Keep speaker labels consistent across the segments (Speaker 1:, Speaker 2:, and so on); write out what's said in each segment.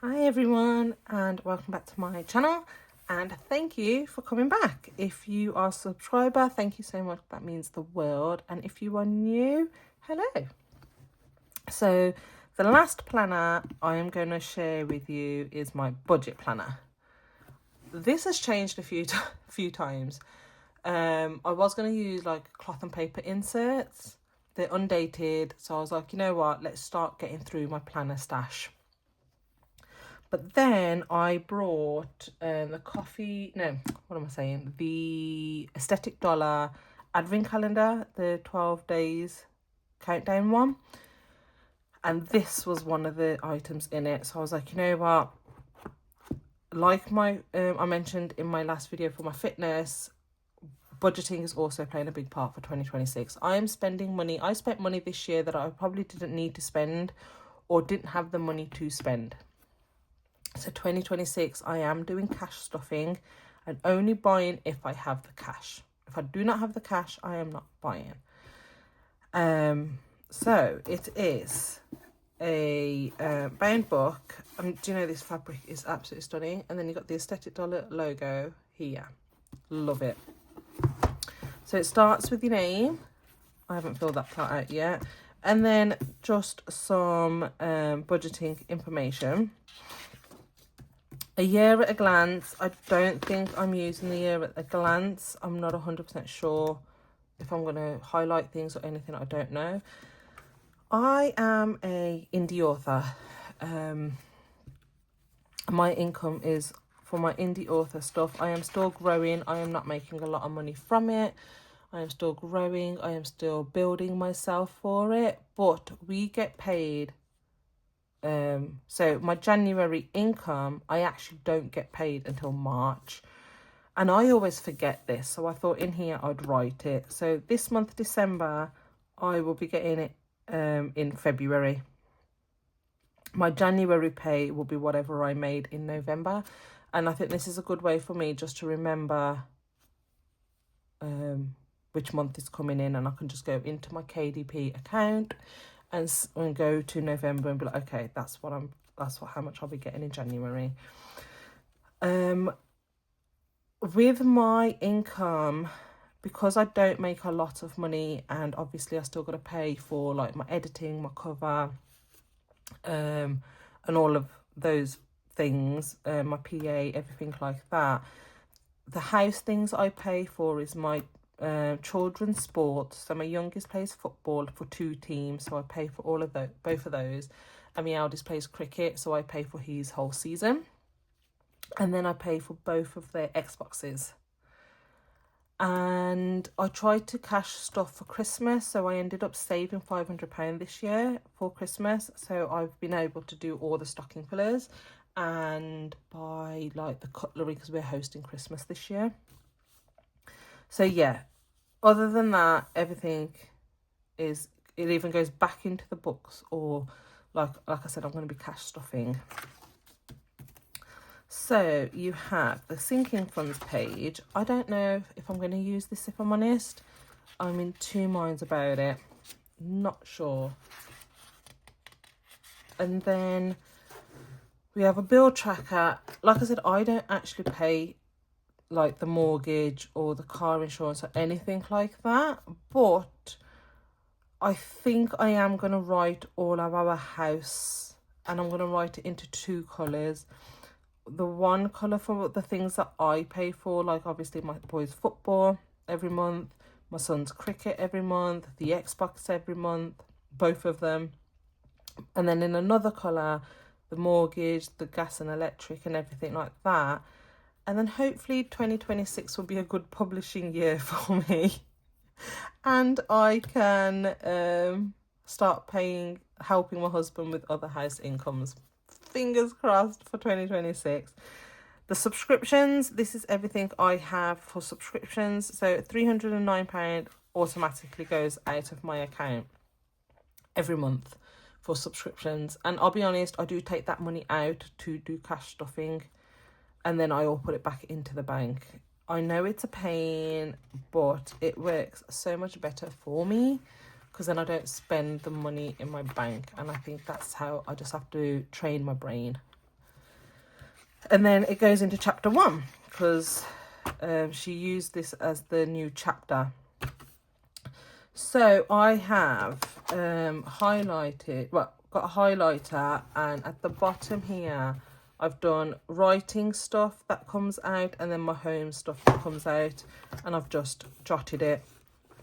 Speaker 1: Hi everyone and welcome back to my channel, and thank you for coming back. If you are a subscriber, thank you so much, that means the world. And if you are new, hello. So the last planner I am going to share with you is my budget planner. This has changed a few times. I was going to use like cloth and paper inserts. They're undated, so I was like, you know what, let's start getting through my planner stash. But then I brought the Aesthetic Dollar Advent calendar, the 12 days countdown one. And this was one of the items in it. So I was like, you know what? Like I mentioned in my last video for my fitness, budgeting is also playing a big part for 2026. I am spending money. I spent money this year that I probably didn't need to spend or didn't have the money to spend. So 2026, I am doing cash stuffing and only buying if I have the cash. If I do not have the cash, I am not buying. So it is a bound book. Do you know this fabric is absolutely stunning? And then you got the Aesthetic Dollar logo here. Love it. So it starts with your name. I haven't filled that part out yet. And then just some budgeting information. A year at a glance. I don't think I'm using the year at a glance. I'm not 100% sure if I'm going to highlight things or anything. I don't know. I am a indie author. My income is for my indie author stuff. I am still growing. I am not making a lot of money from it. I am still growing. I am still building myself for it. But we get paid. So my January income, I actually don't get paid until March. And I always forget this. So I thought in here I'd write it. So this month, December, I will be getting it in February. My January pay will be whatever I made in November. And I think this is a good way for me just to remember which month is coming in. And I can just go into my KDP account and go to November and be like, okay, that's how much I'll be getting in January. With my income, because I don't make a lot of money, and obviously I still got to pay for like my editing, my cover, and all of those things, my PA, everything like that. The house things I pay for is my children's sports. So my youngest plays football for 2 teams, so I pay for all of both of those. And my eldest plays cricket, so I pay for his whole season. And then I pay for both of their Xboxes. And I tried to cash stuff for Christmas, so I ended up saving £500 this year for Christmas. So I've been able to do all the stocking fillers and buy like the cutlery because we're hosting Christmas this year. So yeah, other than that, everything it even goes back into the books, or like I said, I'm going to be cash stuffing. So you have the sinking funds page. I don't know if I'm going to use this, if I'm honest. I'm in 2 minds about it. Not sure. And then we have a bill tracker. Like I said, I don't actually pay like the mortgage or the car insurance or anything like that, but I think I am going to write all of our house, and I'm going to write it into 2 colours. The one colour for the things that I pay for, like obviously my boys' football every month, my son's cricket every month, the Xbox every month, both of them. And then in another colour, the mortgage, the gas and electric and everything like that. And then hopefully 2026 will be a good publishing year for me. And I can start helping my husband with other house incomes. Fingers crossed for 2026. The subscriptions, this is everything I have for subscriptions. So £309 automatically goes out of my account every month for subscriptions. And I'll be honest, I do take that money out to do cash stuffing, and then I all put it back into the bank. I know it's a pain, but it works so much better for me because then I don't spend the money in my bank. And I think that's how I just have to train my brain. And then it goes into chapter 1 because she used this as the new chapter. So I have highlighted, well, got a highlighter, and at the bottom here I've done writing stuff that comes out and then my home stuff that comes out, and I've just jotted it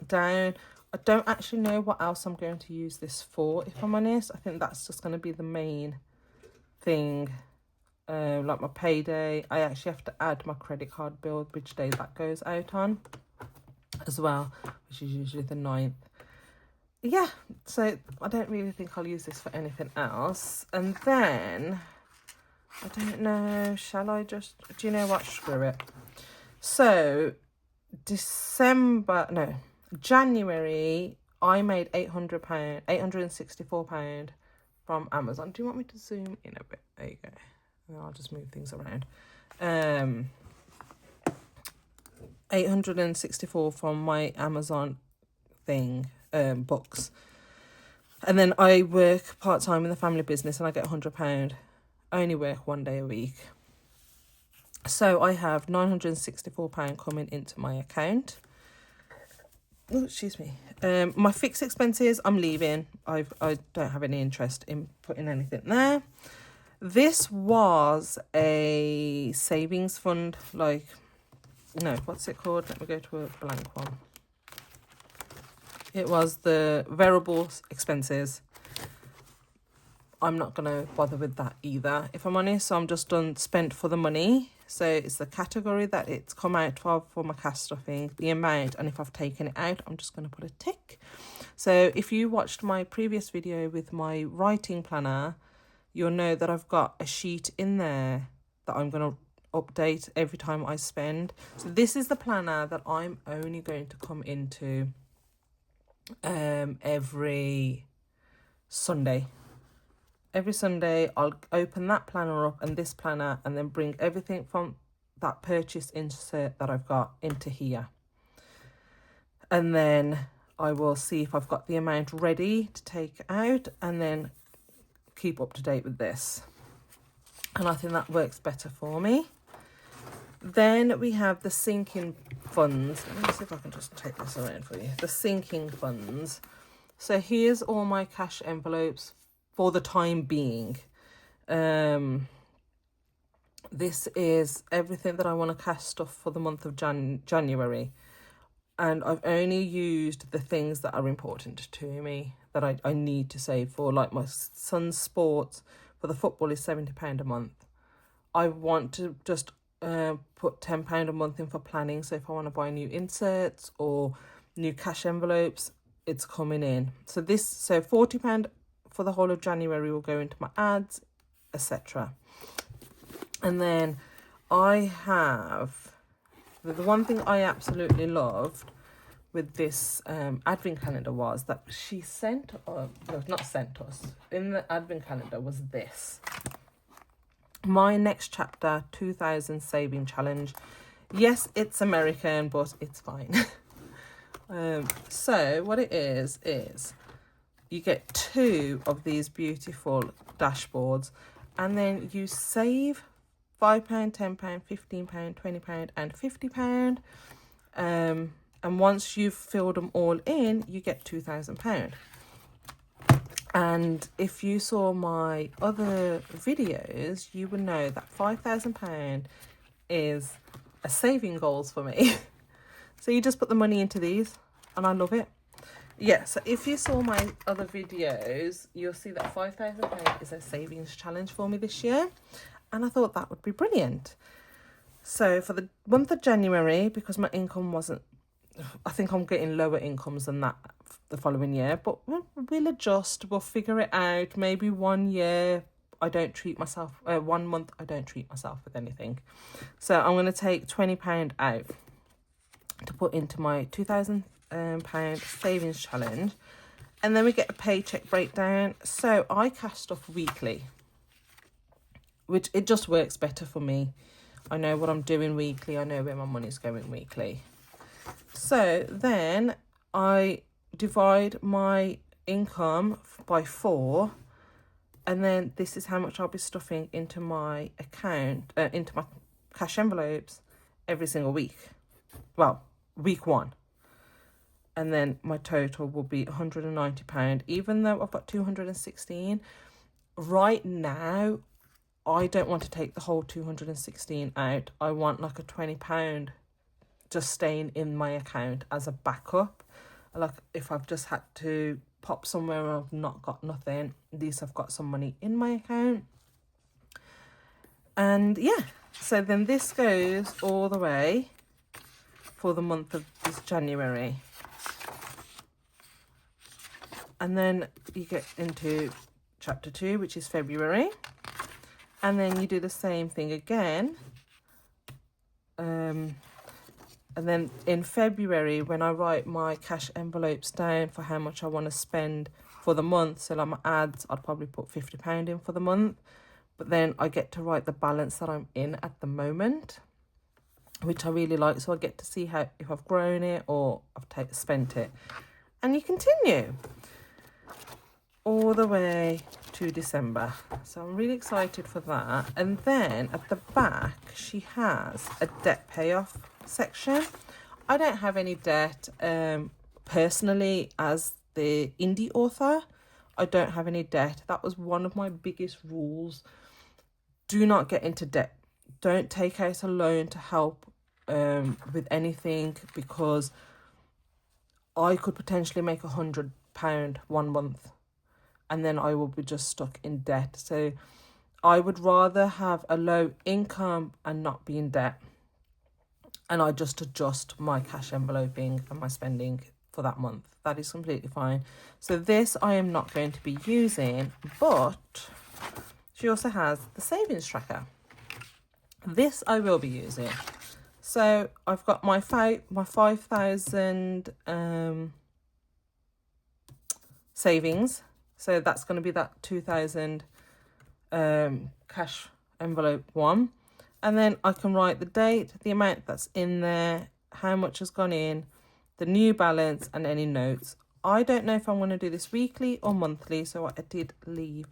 Speaker 1: down. I don't actually know what else I'm going to use this for, if I'm honest. I think that's just going to be the main thing. Like my payday, I actually have to add my credit card bill, which day that goes out on as well, which is usually the 9th. Yeah, so I don't really think I'll use this for anything else. And then, I don't know, shall I just, do you know what, screw it. So, January, I made £800, £864 from Amazon. Do you want me to zoom in a bit? There you go. And I'll just move things around. 864 from my Amazon thing, books. And then I work part-time in the family business and I get £100. I only work 1 day a week. So I have £964 coming into my account. Oh, excuse me. My fixed expenses, I'm leaving. I don't have any interest in putting anything there. This was a savings fund, like, no, what's it called? Let me go to a blank one. It was the variable expenses. I'm not going to bother with that either, if I'm honest. So I'm just done spent for the money. So it's the category that it's come out of for my cash stuffing, the amount, and if I've taken it out, I'm just going to put a tick. So if you watched my previous video with my writing planner, you'll know that I've got a sheet in there that I'm going to update every time I spend. So this is the planner that I'm only going to come into every Sunday. Every Sunday I'll open that planner up and this planner, and then bring everything from that purchase insert that I've got into here. And then I will see if I've got the amount ready to take out, and then keep up to date with this. And I think that works better for me. Then we have the sinking funds. Let me see if I can just take this around for you. The sinking funds. So here's all my cash envelopes for the time being. This is everything that I want to cash stuff for the month of January. And I've only used the things that are important to me, that I need to save for. Like my son's sports for the football is £70 a month. I want to just put £10 a month in for planning. So if I want to buy new inserts or new cash envelopes, it's coming in. So £40 for the whole of January will go into my ads, etc. And then I have, the one thing I absolutely loved with this advent calendar was that she sent, not sent us, in the advent calendar was this. My next chapter, 2000 saving challenge. Yes, it's American, but it's fine. So what it is you get 2 of these beautiful dashboards, and then you save £5, £10, £15, £20 and £50. And once you've filled them all in, you get £2,000. And if you saw my other videos, you would know that £5,000 is a saving goals for me. So you just put the money into these, and I love it. Yeah, so if you saw my other videos, you'll see that £5,000 is a savings challenge for me this year. And I thought that would be brilliant. So for the month of January, because my income wasn't, I think I'm getting lower incomes than that the following year, but we'll adjust, we'll figure it out. Maybe 1 year I don't treat myself, 1 month I don't treat myself with anything. So I'm going to take £20 out to put into my £2,000 savings challenge, and then we get a paycheck breakdown. So I cash stuff weekly, which it just works better for me. I know what I'm doing weekly, I know where my money's going weekly. So then I divide my income by 4, And then this is how much I'll be stuffing into my account, into my cash envelopes every single week. Well, week 1. And then my total will be £190, even though I've got 216. Right now, I don't want to take the whole 216 out. I want like a £20 just staying in my account as a backup. Like if I've just had to pop somewhere and I've not got nothing, at least I've got some money in my account. And yeah, so then this goes all the way for the month of this January. And then you get into chapter 2, which is February. And then you do the same thing again. And then in February, when I write my cash envelopes down for how much I want to spend for the month, so like my ads, I'd probably put £50 in for the month. But then I get to write the balance that I'm in at the moment, which I really like. So I get to see how if I've grown it or I've spent it. And you continue all the way to December. So I'm really excited for that. And then at the back, she has a debt payoff section. I don't have any debt personally as the indie author. I don't have any debt. That was one of my biggest rules. Do not get into debt. Don't take out a loan to help with anything, because I could potentially make £100 one month and then I will be just stuck in debt. So I would rather have a low income and not be in debt, and I just adjust my cash enveloping and my spending for that month. That is completely fine. So this I am not going to be using, but she also has the savings tracker. This I will be using. So I've got my 5,000 savings. So that's going to be that 2,000 cash envelope one. And then I can write the date, the amount that's in there, how much has gone in, the new balance, and any notes. I don't know if I'm going to do this weekly or monthly, so I did leave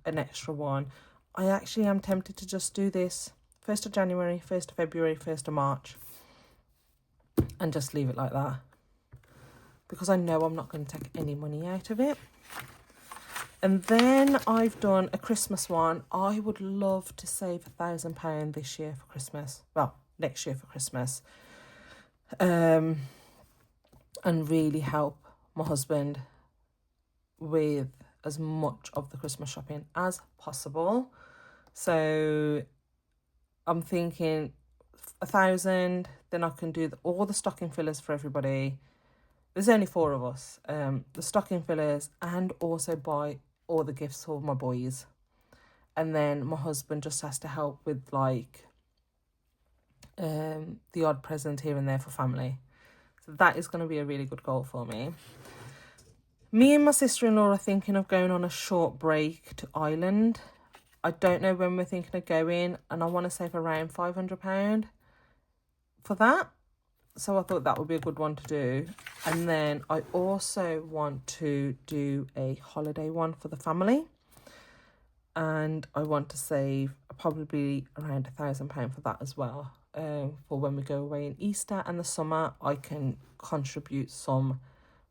Speaker 1: an extra one. I actually am tempted to just do this 1st of January, 1st of February, 1st of March, and just leave it like that, because I know I'm not going to take any money out of it. And then I've done a Christmas one. I would love to save £1,000 this year for Christmas. Well, next year for Christmas. And really help my husband with as much of the Christmas shopping as possible. So I'm thinking 1,000, then I can do all the stocking fillers for everybody. There's only 4 of us. The stocking fillers, and also buy all the gifts for my boys. And then my husband just has to help with like the odd present here and there for family. So that is going to be a really good goal for me. Me and my sister-in-law are thinking of going on a short break to Ireland. I don't know when we're thinking of going, and I want to save around £500 for that. So I thought that would be a good one to do. And then I also want to do a holiday one for the family. And I want to save probably around £1,000 for that as well. For when we go away in Easter and the summer, I can contribute some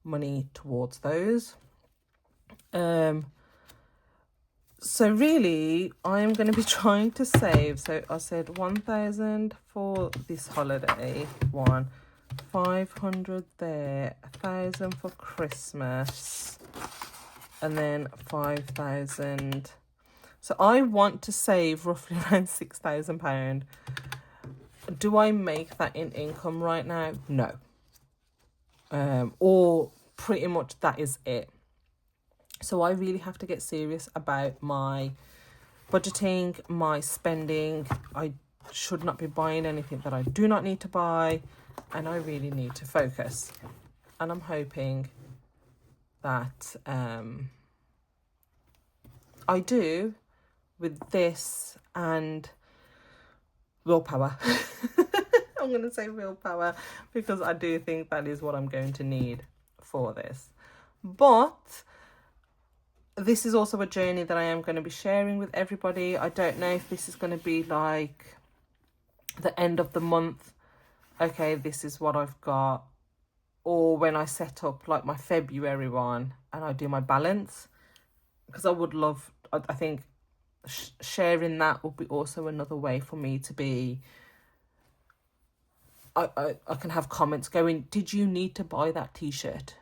Speaker 1: money towards those. So really, I'm going to be trying to save. So I said 1,000 for this holiday one, 500 there, 1,000 for Christmas, and then 5,000. So I want to save roughly around £6,000. Do I make that in income right now? No. Or pretty much that is it. So I really have to get serious about my budgeting, my spending. I should not be buying anything that I do not need to buy, and I really need to focus. And I'm hoping that I do with this and willpower. I'm going to say willpower, because I do think that is what I'm going to need for this. But this is also a journey that I am going to be sharing with everybody. I don't know if this is going to be like the end of the month. Okay, this is what I've got. Or when I set up like my February one and I do my balance. Because I would love, I think sharing that would be also another way for me to be, I can have comments going, did you need to buy that t-shirt?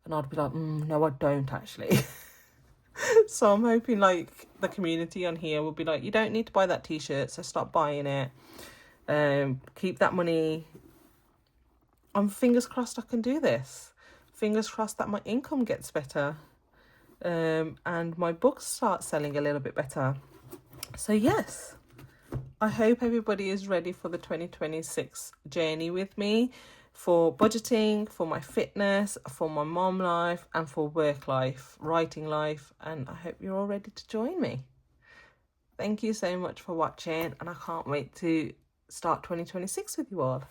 Speaker 1: And I'd be like, no, I don't actually. So I'm hoping like the community on here will be like, you don't need to buy that t-shirt, so stop buying it. Keep that money. I'm fingers crossed I can do this. Fingers crossed that my income gets better. And my books start selling a little bit better. So yes, I hope everybody is ready for the 2026 journey with me, for budgeting, for my fitness, for my mom life, and for work life, writing life, and I hope you're all ready to join me. Thank you so much for watching, and I can't wait to start 2026 with you all.